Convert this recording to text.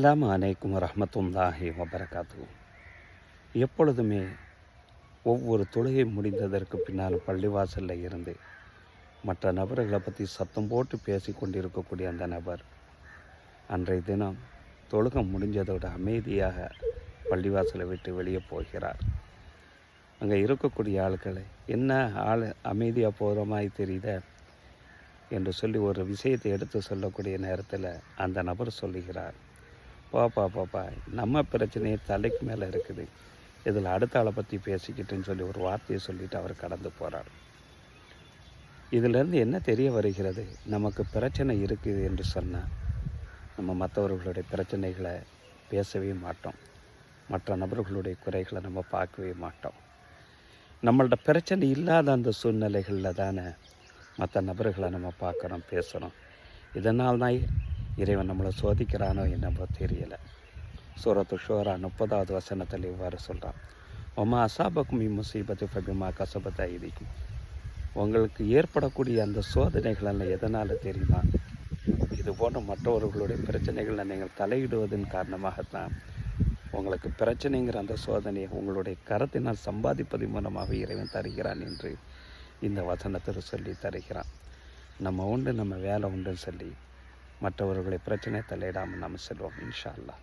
அஸ்ஸலாமு அலைக்கும் வரஹ்மத்துல்லாஹி வபரகாத்துஹு. எப்பொழுதுமே ஒவ்வொரு தொழுகை முடிந்ததற்கு பின்னால் பள்ளிவாசலில் இருந்து மற்ற நபர்களை பற்றி சத்தம் போட்டு பேசி கொண்டிருக்கக்கூடிய அந்த நபர் அன்றைய தினம் தொழுகை முடிஞ்சதோட அமைதியாக பள்ளிவாசலை விட்டு வெளியே போகிறார். அங்கே இருக்கக்கூடிய ஆட்களை என்ன ஆள் அமைதியாக போகிற மாதிரி தெரியுத என்று சொல்லி ஒரு விஷயத்தை எடுத்து சொல்லக்கூடிய நேரத்தில் அந்த நபர் சொல்லுகிறார், பாப்பா நம்ம பிரச்சனையே தலைக்கு மேலே இருக்குது, இதில் அடுத்த ஆளை பற்றி பேசிக்கிட்டுன்னு சொல்லி ஒரு வார்த்தையை சொல்லிவிட்டு அவர் கடந்து போகிறார். இதிலேருந்து என்ன தெரிய வருகிறது, நமக்கு பிரச்சனை இருக்குது என்று சொன்னால் நம்ம மற்றவர்களுடைய பிரச்சனைகளை பேசவே மாட்டோம், மற்ற நபர்களுடைய குறைகளை நம்ம பார்க்கவே மாட்டோம். நம்மள்ட பிரச்சனை இல்லாத அந்த சூழ்நிலைகளில் தானே மற்ற நபர்களை நம்ம பார்க்குறோம், பேசுகிறோம். இதனால் தான் இறைவன் நம்மளை சோதிக்கிறானோ என்னவோ தெரியலை. சூரத்து ஷூரா 30வது வசனத்தில் இவ்வாறு சொல்கிறான், ஒமா அசாபக்கும் இம்முசீபத்து ஃபபிமா கசபத் ஐதீக்கும். உங்களுக்கு ஏற்படக்கூடிய அந்த சோதனைகளெல்லாம் எதனால் தெரியுமா, இது போன்ற மற்றவர்களுடைய பிரச்சனைகளை நீங்கள் தலையிடுவதன் காரணமாகத்தான் உங்களுக்கு பிரச்சனைங்கிற அந்த சோதனையை உங்களுடைய கரத்தினால் சம்பாதிப்பதன் மூலமாக இறைவன் தருகிறான் என்று இந்த வசனத்தில் சொல்லி தருகிறான். நம்ம உண்டு, நம்ம வேலை உண்டுன்னு சொல்லி மற்றவர்களை பிரச்சனை தலையிடாமல் நம்ம செல்வோம் இன்ஷா அல்லாஹ்.